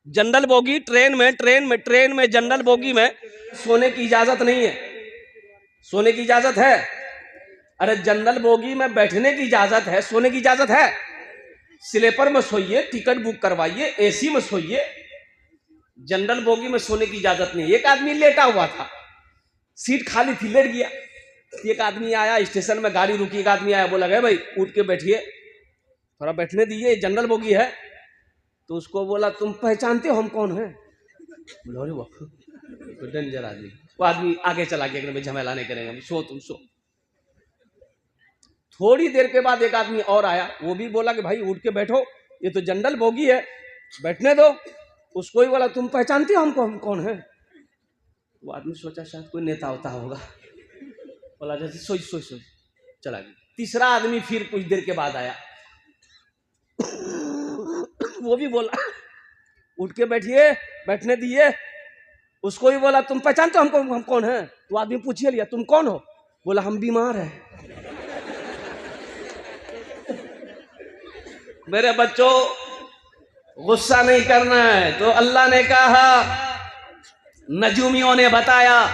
General bogie train में general bogie में सोने की इजाजत नहीं है। सोने की इजाजत है? अरे जनरल बोगी में बैठने की इजाजत है, सोने की इजाजत है? स्लीपर में सोइए, टिकट बुक करवाइए, एसी में सोइए, जनरल बोगी में सोने की इजाजत नहीं। एक आदमी लेटा हुआ था, सीट खाली थी, लेट गया। एक आदमी आया, स्टेशन में गाड़ी रुकी, एक आदमी आया, बोला गया भाई उठ के बैठिए, थोड़ा बैठने दीजिए, जनरल बोगी है। तो उसको बोला तुम पहचानते हो हम कौन हैं? बोला वो डेंजर आदमी। वो आदमी आगे चला गया, भाई झमेला नहीं करेंगे, सो तुम सो। थोड़ी देर के बाद एक आदमी और आया, वो भी बोला कि भाई उठ के बैठो, ये तो जनरल बोगी है, बैठने दो। उसको ही बोला तुम पहचानते हो हमको हम कौन है? वो आदमी सोचा शायद कोई नेता होता होगा, बोला जैसे सोच चला गया। तीसरा आदमी फिर कुछ देर के बाद आया, वो भी बोला उठ के बैठिए, बैठने दिए। उसको भी बोला तुम पहचानते हो हमको हम कौन है? तो आदमी पूछिए लिया तुम कौन हो? बोला हम बीमार हैं। मेरे बच्चों गुस्सा नहीं करना है। तो अल्लाह ने कहा, नजूमियों ने बताया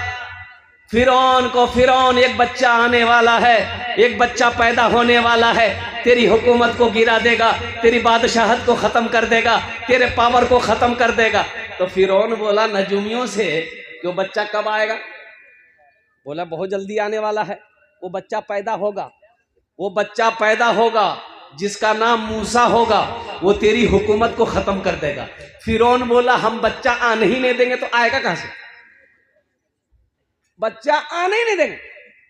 फिरौन को, फिरौन एक बच्चा आने वाला है, एक बच्चा पैदा होने वाला है, तेरी हुकूमत को गिरा देगा, तेरी बादशाहत को खत्म कर देगा, तेरे पावर को खत्म कर देगा। तो फिरौन बोला नजूमियों से कि वो बच्चा कब आएगा? बोला बहुत जल्दी आने वाला है, वो बच्चा पैदा होगा, वो बच्चा पैदा होगा जिसका नाम मूसा होगा, वो तेरी हुकूमत को खत्म कर देगा। फिरौन बोला हम बच्चा आने ही नहीं देंगे। तो आएगा कहां से? बच्चा आने ही नहीं देंगे।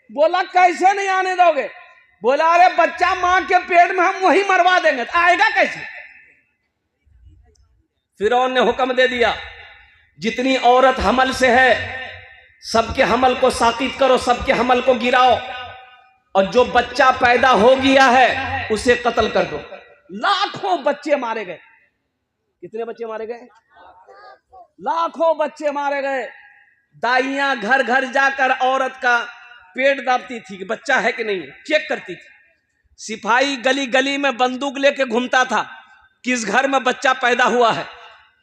बोला कैसे नहीं आने दोगे? बोला अरे बच्चा मां के पेट में हम वही मरवा देंगे, तो आएगा कैसे? फिरौन ने हुक्म दे दिया जितनी औरत हमल से है सबके हमल को साकित करो, सबके हमल को गिराओ, और जो बच्चा पैदा हो गया है उसे कत्ल कर दो। लाखों बच्चे मारे गए। कितने बच्चे मारे गए? लाखों बच्चे मारे गए। दाइयां घर घर जाकर औरत का पेट दाबती थी कि बच्चा है कि नहीं है, चेक करती थी। सिपाही गली गली में बंदूक लेके घूमता था, किस घर में बच्चा पैदा हुआ है।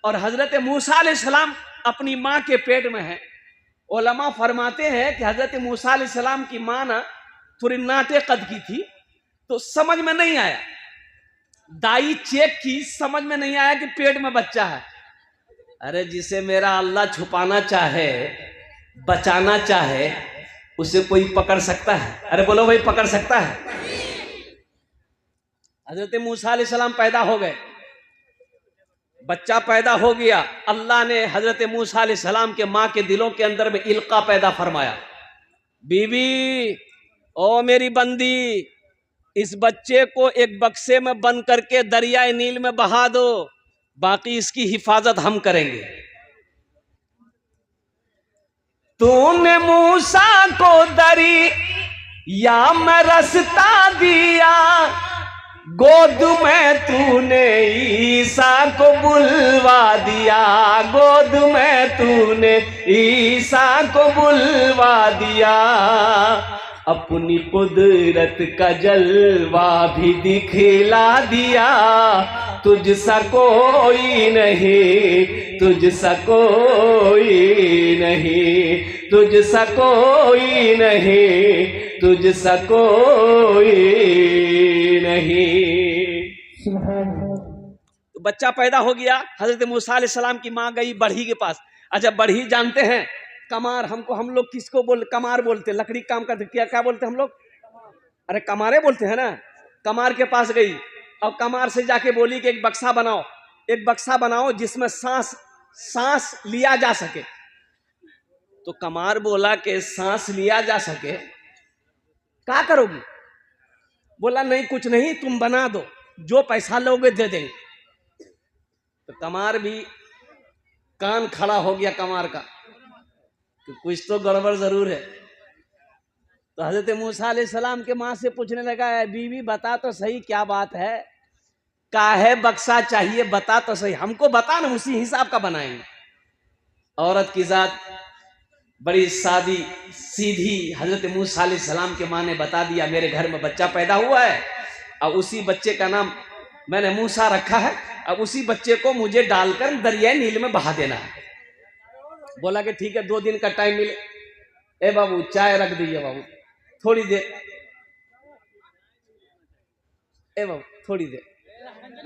और हजरत मूसा अलैहिस्सलाम अपनी माँ के पेट में है। उलमा फरमाते हैं कि हजरत मूसा अलैहिस्सलाम की माँ ना थोड़ी नाटे कद की थी, तो समझ में नहीं आया। दाई चेक की, समझ में नहीं आया कि पेट में बच्चा है। अरे जिसे मेरा अल्लाह छुपाना चाहे, बचाना चाहे, उसे कोई पकड़ सकता है? अरे बोलो भाई, पकड़ सकता है? हजरत मूसा अलैहिस्सलाम पैदा हो गए, बच्चा पैदा हो गया। अल्लाह ने हजरत मूसा अलैहिस्सलाम के माँ के दिलों के अंदर में इल्का पैदा फरमाया। बीबी, ओ मेरी बंदी, इस बच्चे को एक बक्से में बंद करके दरियाए नील में बहा दो, बाकी इसकी हिफाजत हम करेंगे। तूने मूसा को दरिया में रास्ता दिया, गोद में तूने ईसा को बुलवा दिया, गोद में तूने ईसा को बुलवा दिया। अपनी कुदरत का जलवा भी दिखला दिया, तुझसा कोई नहीं, तुझसा कोई नहीं, तुझसा कोई नहीं, तुझसा कोई नहीं। तो बच्चा पैदा हो गया। हजरत मूसा अलैहिस्सलाम की माँ गई बढ़ी के पास। अच्छा, बढ़ी जानते हैं कमार, हमको हम लोग किसको बोल, कमार बोलते, लकड़ी काम करते, क्या बोलते हम लोग? अरे कमारे बोलते हैं ना। कमार के पास गई और कमार से जाके बोली कि एक बक्सा बनाओ, एक बक्सा बनाओ जिसमें सांस लिया जा सके। तो कमार बोला कि सांस लिया जा सके, क्या करोगी? बोला नहीं कुछ नहीं, तुम बना दो, जो पैसा लोगे दे देंगे। तो कमार भी कान खड़ा हो गया कमार का कि कुछ तो गड़बड़ जरूर है। तो हजरत मूसा अलैहिस्सलाम के माँ से पूछने लगा, बीवी बता तो सही क्या बात है, काहे बक्सा चाहिए, बता तो सही, हमको बता ना, उसी हिसाब का बनाएंगे। औरत की जात बड़ी सादी सीधी। हजरत मूसा अलैहिस्सलाम के माँ ने बता दिया मेरे घर में बच्चा पैदा हुआ है और उसी बच्चे का नाम मैंने मूसा रखा है, अब उसी बच्चे को मुझे डालकर दरियाए नील में बहा देना है। बोला कि ठीक है 2 दिन का टाइम मिले। ए बाबू चाय रख दीजिए बाबू, थोड़ी देर। ए बाबू थोड़ी देर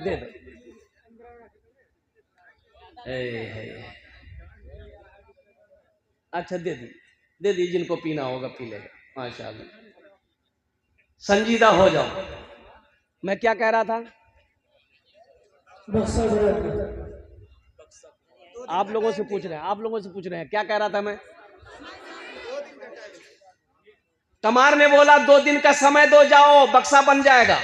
दे दो। अच्छा दे दी, जिनको पीना होगा पी लेगा, माशाल्लाह। संजीदा हो जाओ। मैं क्या कह रहा था? आप लोगों से पूछ रहे हैं क्या कह रहा था मैं? कमार ने बोला 2 दिन का समय दो, जाओ बक्सा बन जाएगा।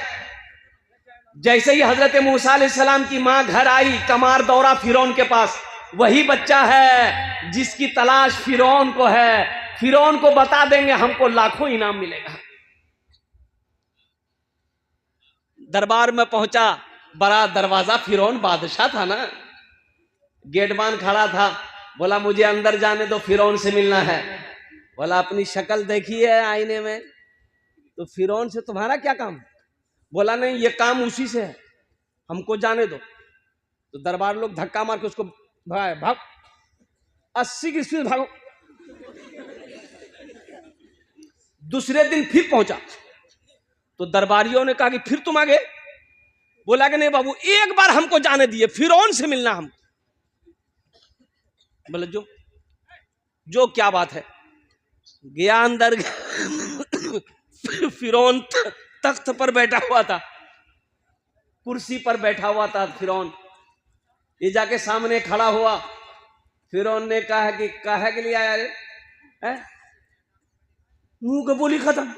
जैसे ही हजरत मूसा अलैहिस्सलाम की मां घर आई, कमार दौड़ा फिरौन के पास। वही बच्चा है जिसकी तलाश फिरौन को है। फिरौन को बता देंगे हमको लाखों इनाम मिलेगा। दरबार में पहुंचा, बड़ा दरवाजा, फिरौन बादशाह था ना, गेटमान खड़ा था। बोला मुझे अंदर जाने दो, फिरौन से मिलना है। बोला अपनी शक्ल देखी है आईने में, तो फिरौन से तुम्हारा क्या काम? बोला नहीं ये काम उसी से है, हमको जाने दो। तो दरबार लोग धक्का मार के उसको भाग 80 की स्पीड भागो। दूसरे दिन फिर पहुंचा तो दरबारियों ने कहा कि फिर तुम आ गए? बोला कि नहीं बाबू एक बार हमको जाने दिए, फिरौन से मिलना हम। बोले जो क्या बात है? गया अंदर। फिरौन तख्त पर बैठा हुआ था, कुर्सी पर बैठा हुआ था फिरौन। ये जाके सामने खड़ा हुआ। फिरौन ने कहा कि काहे के लिए आया रे? मुंह के बोली खत्म।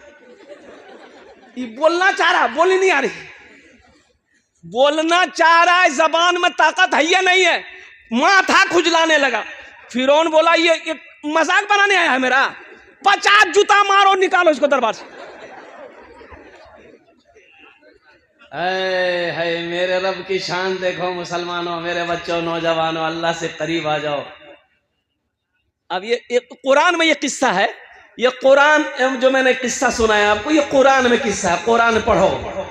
ये बोलना चाह रहा, बोली नहीं आ रही। बोलना चाह रहा है, जबान में ताकत है या नहीं है? माथा खुजलाने लगा। फिरौन बोला ये मजाक बनाने आया है मेरा? 50 जूता मारो, निकालो इसको दरबार से। है मेरे रब की शान देखो मुसलमानों, मेरे बच्चों, नौजवानों, अल्लाह से करीब आ जाओ। अब ये कुरान में ये किस्सा है। ये कुरान जो मैंने किस्सा सुनाया आपको, ये कुरान में किस्सा है। कुरान पढ़ो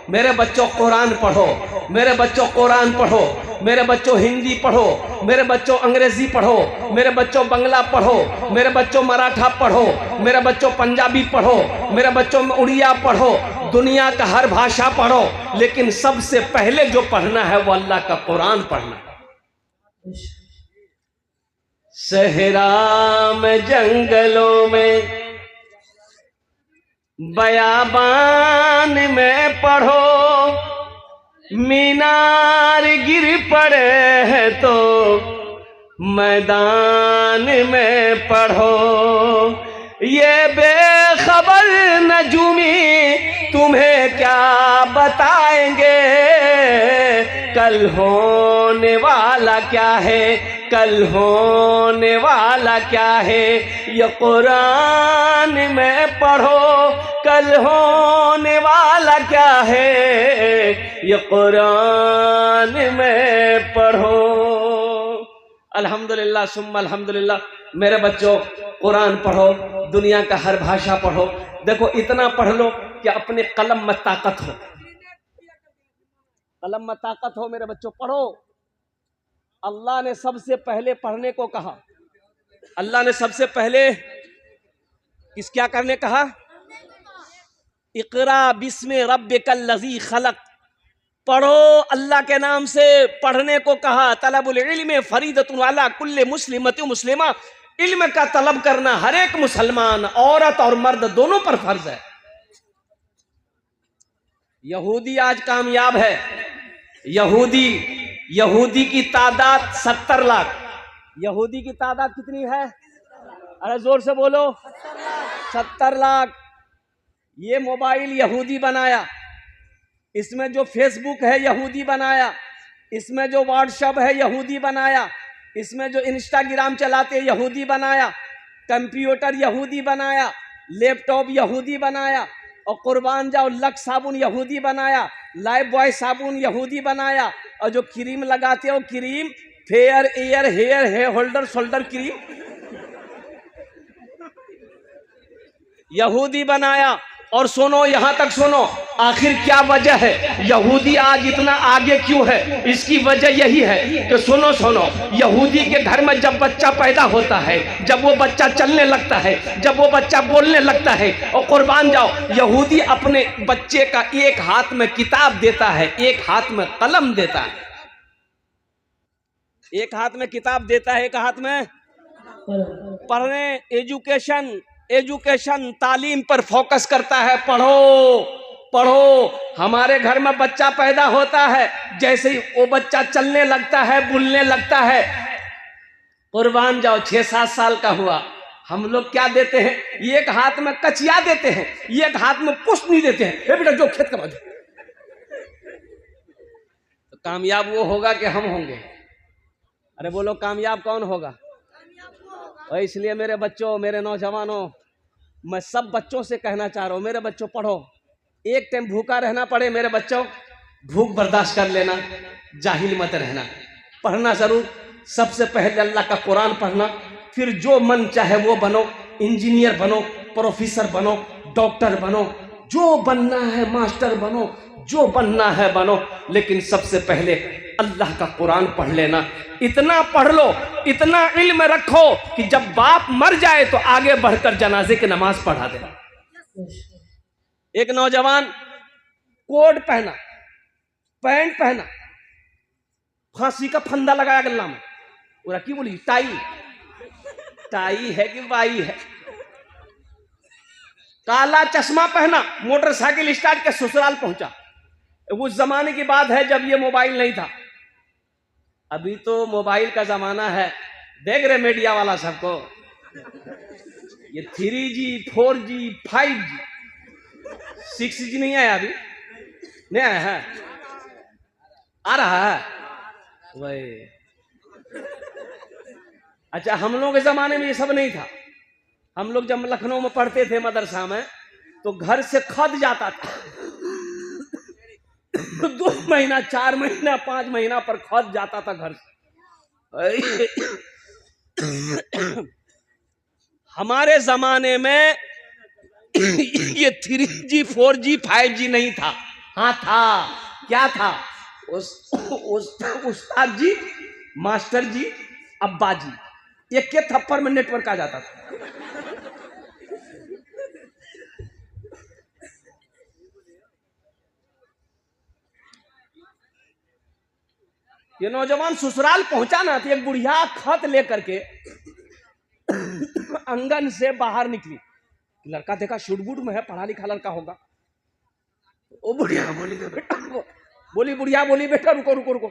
मेरे बच्चों, कुरान पढ़ो मेरे बच्चों, कुरान पढ़ो मेरे बच्चों, हिंदी पढ़ो मेरे बच्चों, अंग्रेजी पढ़ो मेरे बच्चों, बंगला पढ़ो मेरे बच्चों, मराठा पढ़ो मेरे बच्चों, पंजाबी पढ़ो मेरे बच्चों, उड़िया पढ़ो, दुनिया का हर भाषा पढ़ो। लेकिन सबसे पहले जो पढ़ना है वो अल्लाह का कुरान पढ़ना। सहरा में, जंगलों में, बयाबान में पढ़ो, मीनार गिर पड़े हैं तो मैदान में पढ़ो। ये बेखबर नजूमी तुम्हें क्या बताएंगे, कल होने वाला क्या है, कल होने वाला क्या है। ये कुरान में पढ़ो, कल होने वाला क्या है, ये कुरान में पढ़ो। अल्हम्दुलिल्लाह सुम्मा अल्हम्दुलिल्लाह। मेरे बच्चों कुरान पढ़ो, दुनिया का हर भाषा पढ़ो। देखो इतना पढ़ लो कि अपने कलम में ताकत हो, कलम में ताकत हो। मेरे बच्चों पढ़ो। अल्लाह ने सबसे पहले पढ़ने को कहा। अल्लाह ने सबसे पहले क्या करने कहा? इक़रा बिस्मि रब्बिकल लज़ी खलक। पढ़ो अल्लाह के नाम से पढ़ने को कहा। तलबुल इल्म फरीदतुन अला कुल्ले मुस्लिमतिन मुस्लिमा। इल्म का तलब करना हर एक मुसलमान, औरत और मर्द दोनों पर फर्ज है। यहूदी आज कामयाब है। यहूदी की तादाद 70 लाख। यहूदी की तादाद कितनी है? अरे जोर से बोलो। 70 लाख। ये मोबाइल यहूदी बनाया, इसमें जो फेसबुक है यहूदी बनाया, इसमें जो व्हाट्सएप है यहूदी बनाया, इसमें जो इंस्टाग्राम चलाते यहूदी बनाया, कंप्यूटर यहूदी बनाया, लैपटॉप यहूदी बनाया, और कुर्बान जाओ लक्स साबुन यहूदी बनाया, लाइफ बॉय साबुन यहूदी बनाया, और जो क्रीम लगाते हो cream, fair air hair holder shoulder cream यहूदी बनाया। और सुनो, यहां तक सुनो, आखिर क्या वजह है यहूदी आज इतना आगे क्यों है? इसकी वजह यही है कि सुनो सुनो, यहूदी के घर में जब बच्चा पैदा होता है, जब वो बच्चा चलने लगता है, जब वो बच्चा बोलने लगता है, और कुर्बान जाओ, यहूदी अपने बच्चे का एक हाथ में किताब देता है, एक हाथ में कलम देता है। एक हाथ में किताब देता है, एक हाथ में पढ़ने, एजुकेशन तालीम पर फोकस करता है। पढ़ो पढ़ो। हमारे घर में बच्चा पैदा होता है, जैसे ही वो बच्चा चलने लगता है, बोलने लगता है, कुर्बान जाओ 6-7 साल का हुआ, हम लोग क्या देते हैं? एक हाथ में कचिया देते हैं, एक हाथ में पुष्प नहीं देते हैं। ए बेटा जो खेत का बाजू, तो कामयाब वो होगा कि हम होंगे? अरे बोलो, कामयाब कौन होगा? और इसलिए मेरे बच्चों, मेरे नौजवानों, मैं सब बच्चों से कहना चाह रहा हूँ, मेरे बच्चों पढ़ो। एक टाइम भूखा रहना पड़े मेरे बच्चों, भूख बर्दाश्त कर लेना, जाहिल मत रहना, पढ़ना जरूर। सबसे पहले अल्लाह का कुरान पढ़ना, फिर जो मन चाहे वो बनो, इंजीनियर बनो, प्रोफेसर बनो, डॉक्टर बनो, जो बनना है मास्टर बनो, जो बनना है बनो, लेकिन सबसे पहले अल्लाह का कुरान पढ़ लेना। इतना पढ़ लो, इतना इल्म रखो कि जब बाप मर जाए तो आगे बढ़कर जनाजे की नमाज पढ़ा देना। एक नौजवान कोट पहना, पैंट पहना, फांसी का फंदा लगाया गला में, और की बोली टाई है कि बाई है, काला चश्मा पहना, मोटरसाइकिल स्टार्ट के ससुराल पहुंचा। उस जमाने की बात है जब ये मोबाइल नहीं था, अभी तो मोबाइल का जमाना है। देख रहे मीडिया वाला सबको, ये 3G 4G 5G 6G नहीं आया, अभी नहीं आया है, आ रहा है वही। अच्छा, हम लोग के जमाने में ये सब नहीं था। हम लोग जब लखनऊ में पढ़ते थे मदरसा में, तो घर से खत जाता था 2 महीना 4 महीना 5 महीना पर खत जाता था घर से। हमारे जमाने में ये 3G 4G 5G नहीं था। हाँ था, क्या था? उस्ताद जी, मास्टर जी, अब्बा जी, एक के थप्पड़ में नेटवर्क आ जाता था। ये नौजवान ससुराल पहुंचा ना, तो एक बुढ़िया खत लेकर के आंगन से बाहर निकली। लड़का देखा शुड-बुड में है, पढ़ा लिखा लड़का होगा। ओ बुढ़िया बोली, बेटा बुढ़िया बोली, बेटा रुको रुको रुको,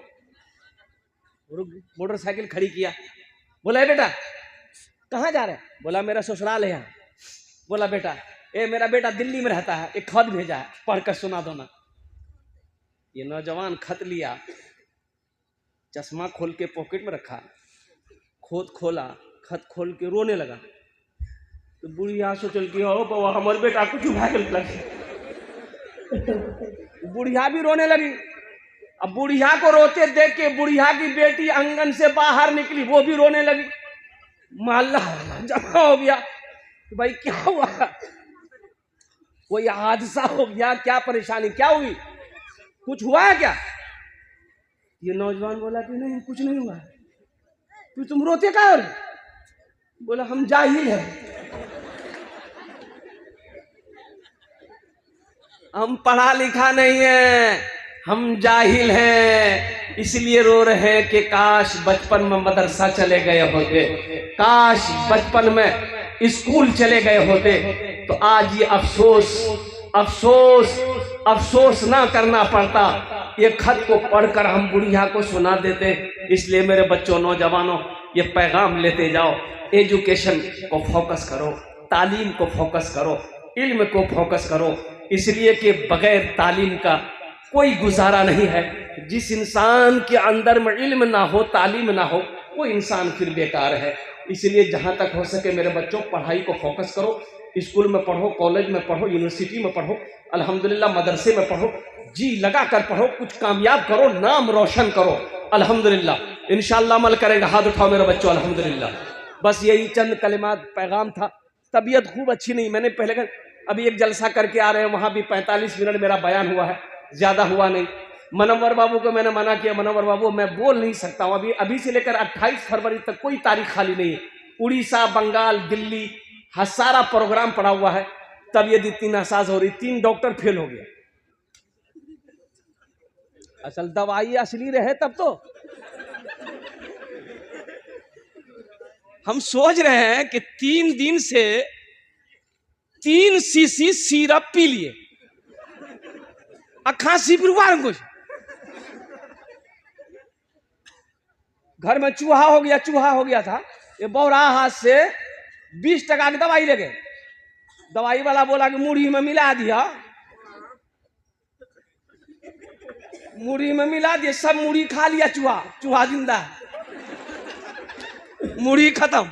मोटरसाइकिल खड़ी किया। बोला बेटा कहाँ जा रहे? बोला मेरा ससुराल है यहाँ। बोला बेटा, मेरा बेटा दिल्ली में रहता है, एक खत भेजा है, पढ़कर सुना दो ना। ये नौजवान खत लिया, चश्मा खोल के पॉकेट में रखा, खोला, खत खोल के रोने लगा। तो बुढ़िया सोचल कि ओ बाबा हमारे बेटा कुछ लगी। बुढ़िया भी रोने लगी। अब बुढ़िया को रोते देख के बुढ़िया की बेटी आंगन से बाहर निकली, वो भी रोने लगी। मोहल्ला जमा हो गया कि भाई क्या हुआ, कोई हादसा हो गया, क्या परेशानी, क्या हुई, कुछ हुआ है क्या? ये नौजवान बोला कि नहीं कुछ नहीं हुआ। तो तुम रोते क्या हो? बोला हम जाहिल हैं, हम पढ़ा लिखा नहीं है, हम जाहिल हैं, इसलिए रो रहे हैं कि काश बचपन में मदरसा चले गए होते, काश बचपन में स्कूल चले गए होते, तो आज ये अफसोस ना करना पड़ता। ये खत को पढ़कर हम बुढ़िया को सुना देते। इसलिए मेरे बच्चों, नौजवानों, ये पैगाम लेते जाओ, एजुकेशन को फोकस करो, तालीम को फोकस करो, इल्म को फोकस करो, इसलिए कि बगैर तालीम का कोई गुजारा नहीं है। जिस इंसान के अंदर में इल्म ना हो, तालीम ना हो, वो इंसान फिर बेकार है। इसलिए जहाँ तक हो सके मेरे बच्चों, पढ़ाई को फोकस करो, स्कूल में पढ़ो, कॉलेज में पढ़ो, यूनिवर्सिटी में पढ़ो, अल्हम्दुलिल्लाह मदरसे में पढ़ो, जी लगा कर पढ़ो, कुछ कामयाब करो, नाम रोशन करो। अल्हम्दुलिल्लाह इंशाअल्लाह अमल करेंगे। हाथ उठाओ मेरे बच्चों, अल्हम्दुलिल्लाह। बस यही चंद कलिमात पैगाम था। तबीयत खूब अच्छी नहीं, मैंने पहले अभी एक जलसा करके आ रहे हैं, वहां भी 45 मिनट मेरा बयान हुआ है, ज्यादा हुआ नहीं। मनोवर बाबू को मैंने मना किया, मनोवर बाबू मैं बोल नहीं सकता हूं, अभी से लेकर 28 फरवरी तक कोई तारीख खाली नहीं है। उड़ीसा, बंगाल, दिल्ली, हाँ सारा प्रोग्राम पड़ा हुआ है। तब यदि 3 असाज हो रही, 3 डॉक्टर फेल हो गया। असल दवाई असली रहे तब तो। हम सोच रहे हैं कि 3 दिन से 3 सीसी सिरप पी लिए, खांसी फिर कुछ घर में चूहा हो गया था। ये बौरा हाथ से 20 टका की दवाई ले गए। दवाई वाला बोला कि मुढ़ी में मिला दिया, मुढ़ी में मिला दिया, सब मुढ़ी खा लिया, चूहा जिंदा, मुढ़ी खत्म।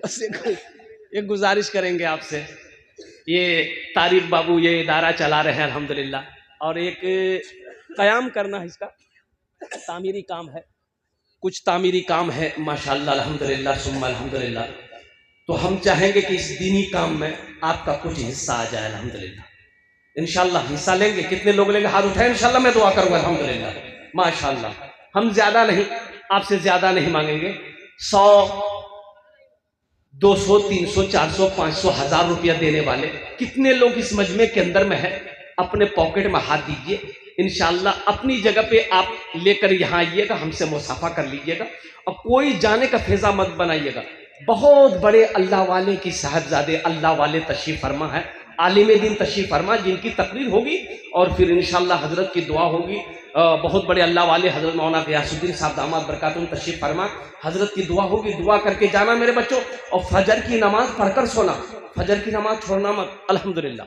बस एक गुजारिश करेंगे आपसे, ये तारिक बाबू ये इदारा चला रहे हैं अल्हम्दुलिल्लाह, और एक कयाम करना है, इसका तामीरी काम है, कुछ तामीरी काम है माशाअल्लाह अल्हम्दुलिल्लाह सुम्मा अल्हम्दुलिल्लाह। तो हम चाहेंगे कि इस दीनी काम में आपका कुछ हिस्सा आ जाए अल्हम्दुलिल्लाह। इंशाअल्लाह हिस्सा लेंगे, कितने लोग लेंगे हाथ उठाए, इंशाअल्लाह मैं दुआ करूंगा अल्हम्दुलिल्लाह माशाअल्लाह। हम ज्यादा नहीं, आपसे ज्यादा नहीं मांगेंगे, 100 200 300 400 500 1000 रुपया देने वाले कितने लोग इस मजमे के अंदर में है, अपने पॉकेट में हाथ दीजिए। इंशाअल्लाह अपनी जगह पे आप लेकर यहाँ आइएगा, हमसे मुसाफा कर लीजिएगा, और कोई जाने का फेजा मत बनाइएगा। बहुत बड़े अल्लाह वाले की साहबजादे अल्लाह वाले तशरीफ फरमा है, आलिम दीन तशरीफ फरमा, जिनकी तकरीर होगी और फिर इंशाअल्लाह हजरत की दुआ होगी। बहुत बड़े अल्लाह वाले हजरत मौलाना गियासुद्दीन साहब दामाद बरकातुहू तशरीफ फरमा, हजरत की दुआ होगी, दुआ करके जाना मेरे बच्चों, और फजर की नमाज पढ़कर सोना, फजर की नमाज छोड़ना मत अल्हम्दुलिल्लाह।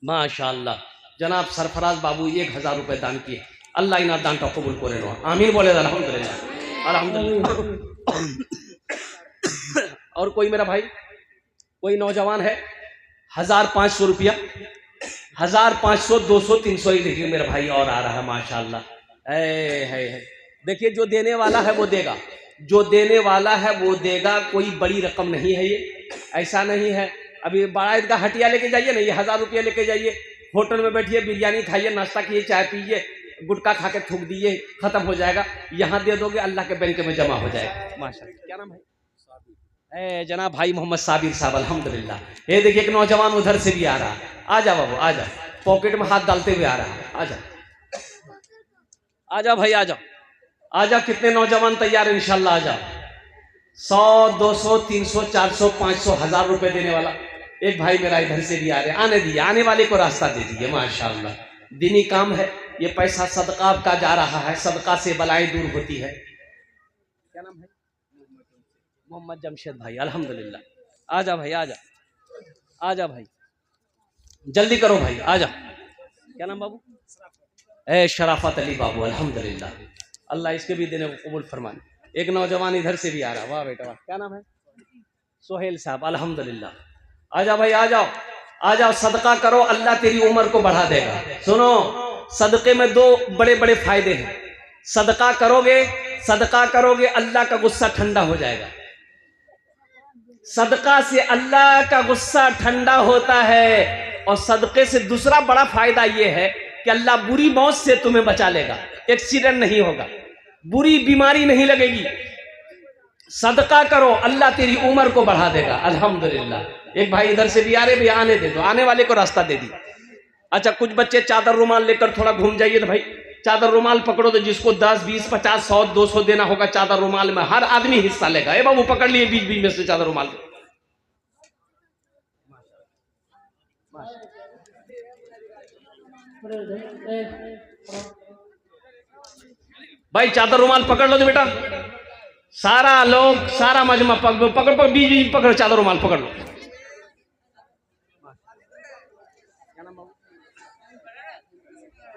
माशाअल्लाह जनाब सरफराज बाबू 1000 रुपये दान किए, अल्लाह इना दान का कबूल करे, आमीन बोले अल्हम्दुलिल्लाह अल्हम्दुलिल्लाह। और कोई मेरा भाई, कोई नौजवान है, 1500 रुपया, 1500 200 300 ही देखिए मेरा भाई और आ रहा है माशाअल्लाह। है देखिए, जो देने वाला है वो देगा, जो देने वाला है वो देगा, कोई बड़ी रकम नहीं है ये, ऐसा नहीं है। अभी बड़ा ईदगाह हटिया लेके जाइए ना, ये 1000 रुपया लेके जाइए, होटल में बैठिए, बिरयानी खाइए, नाश्ता कीजिए, चाय पीजिए, गुटखा खा के थूक दीजिए, खत्म हो जाएगा। यहाँ दे दोगे अल्लाह के बैंक में जमा हो जाएगा माशाअल्लाह। क्या नाम है? जनाब भाई मोहम्मद साबिर साहब अल्हम्दुलिल्लाह। ये देखिए एक नौजवान उधर से भी आ रहा है, आ जा बाबू आ जा, पॉकेट में हाथ डालते हुए आ रहा है, आ जा आ जा भाई आ जाओ आ जा। कितने नौजवान तैयार है? इंशाल्लाह आ जाओ। 100 200 300 400 500 1000 रुपए देने वाला एक भाई मेरा इधर से भी आ रहे, आने दिए, आने वाले को रास्ता दे दीजिए माशाअल्लाह। दीनी काम है, ये पैसा सदका का जा रहा है, सदका से बलाएं दूर होती है। क्या नाम है? मोहम्मद जमशेद भाई अल्हम्दुलिल्लाह। आजा भाई आजा, आजा भाई, जल्दी करो भाई आजा। क्या नाम बाबू? शराफत अली बाबू अल्हम्दुलिल्लाह, अल्लाह इसके भी देने को कबूल फरमाए। एक नौजवान इधर से भी आ रहा, वाह बेटा वाह। क्या नाम है? सोहेल साहब अल्हम्दुलिल्लाह। आजा भाई आ जाओ आ जाओ, सदका करो, अल्लाह तेरी उम्र को बढ़ा देगा। सुनो, सदके में 2 बड़े बड़े फायदे हैं। सदका करोगे अल्लाह का गुस्सा ठंडा हो जाएगा। सदका से अल्लाह का गुस्सा ठंडा होता है, और सदके से दूसरा बड़ा फायदा यह है कि अल्लाह बुरी मौत से तुम्हें बचा लेगा, एक्सीडेंट नहीं होगा, बुरी बीमारी नहीं लगेगी। सदका करो, अल्लाह तेरी उम्र को बढ़ा देगा अल्हम्दुलिल्लाह। एक भाई इधर से भी आ रहे, भी आने दे दो, आने वाले को रास्ता दे दी। अच्छा कुछ बच्चे चादर रुमाल लेकर थोड़ा घूम जाइए, तो भाई चादर रुमाल पकड़ो, तो जिसको 10 20 50 100 200 देना होगा चादर रुमाल में, हर आदमी हिस्सा लेगा। ए बाबू पकड़ लिए बीच बीच में से चादर रुमाल। भाई चादर रुमाल पकड़ लो तो बेटा, सारा लोग, सारा मजमा पकड़ बीच बीच पकड़ो, चादर रुमाल पकड़ लो।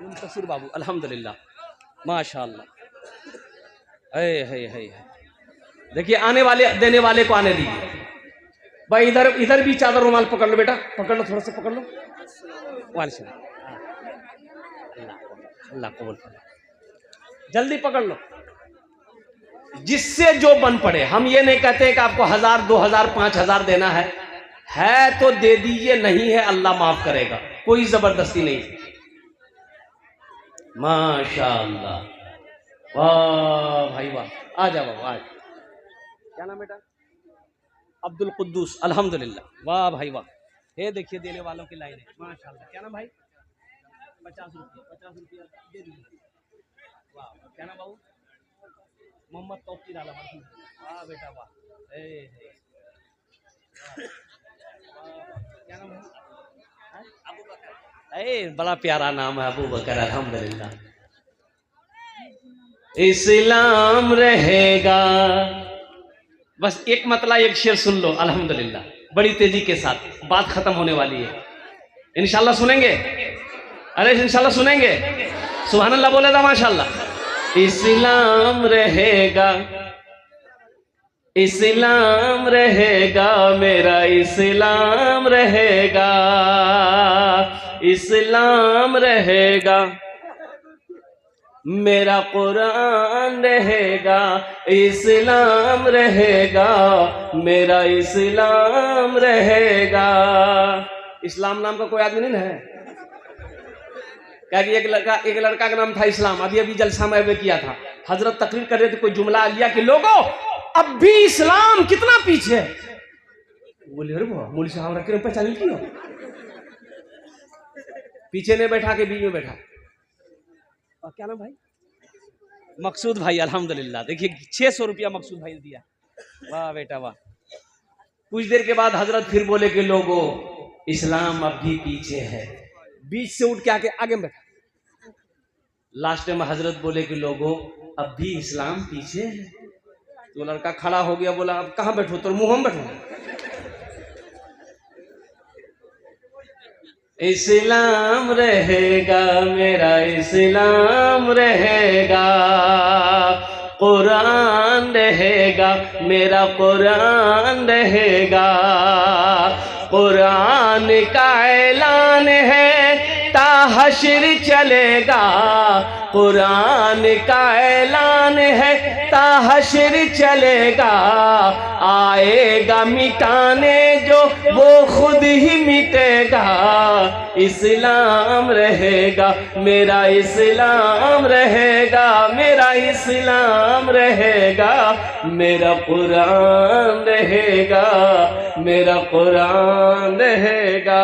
मुंतसिर बाबू अल्हम्दुलिल्लाह माशाअल्लाह। है देखिए, आने वाले देने वाले को आने दीजिए। भाई इधर भी चादर रुमाल पकड़ लो बेटा, पकड़ लो, थोड़ा सा पकड़ लो। अल्लाह कबूल करे। जल्दी पकड़ लो, जिससे जो बन पड़े। हम ये नहीं कहते कि आपको 1000, 2000, 5000 देना है तो दे दीजिए, नहीं है अल्लाह माफ करेगा, कोई जबरदस्ती नहीं। माशाअल्लाह, वाह भाई वाह, आ जाओ बाबा, आ। क्या नाम बेटा? अब्दुल कुद्दूस, अल्हम्दुलिल्लाह, वाह भाई वाह। ये देखिए देने वालों की लाइन है, माशाअल्लाह। क्या नाम भाई? 50 रुपया दे दीजिए। वाह, क्या नाम बाबू? मोहम्मद तौकीर आलम, वाह बेटा वाह। क्या नाम है? अबू बकर। बड़ा प्यारा नाम है, अबू बकर, अल्हम्दुलिल्लाह। इस्लाम रहेगा। बस एक मतलब एक शेर सुन लो, अल्हम्दुलिल्लाह, बड़ी तेजी के साथ, बात खत्म होने वाली है। इंशाल्लाह सुनेंगे? अरे इंशाल्लाह सुनेंगे? सुभान अल्लाह बोले था, माशाअल्लाह। इस्लाम रहेगा, इस्लाम रहेगा, मेरा इस्लाम रहेगा, इस्लाम रहेगा, मेरा कुरान रहेगा, इस्लाम रहेगा, मेरा इस्लाम रहेगा। इस्लाम नाम का कोई आदमी नहीं है क्या? कि एक लड़का का नाम था इस्लाम। अभी जलसा में किया था, हजरत तकरीर कर रहे थे, कोई जुमला आ गया कि लोगों अब भी इस्लाम कितना पीछे है। बोले अरे वाह, मौलवी साहब रखे पहचान की हो, पीछे नहीं बैठा के बीच में बैठा। और क्या नाम भाई? मकसूद भाई, अल्हम्दुलिल्लाह। देखिए 600 रुपया मकसूद भाई ने दिया, वाह बेटा वाह। कुछ देर के बाद हजरत फिर बोले कि लोगों इस्लाम अब भी पीछे है। बीच से उठ के आगे में बैठा। लास्ट में हजरत बोले कि लोगों अब भी इस्लाम पीछे है। तो लड़का खड़ा हो गया, बोला अब कहाँ बैठो? तो मुंह में बैठो। इस्लाम रहेगा, मेरा इस्लाम रहेगा, कुरान रहेगा, मेरा कुरान रहेगा। कुरान का ऐलान है ता हश्र चलेगा, कुरान का ऐलान है ता हश्र चलेगा। आएगा मिटाने जो वो खुद ही मिटेगा। इस्लाम रहेगा, मेरा इस्लाम रहेगा, मेरा इस्लाम रहेगा, मेरा कुरान रहेगा, मेरा कुरान रहेगा।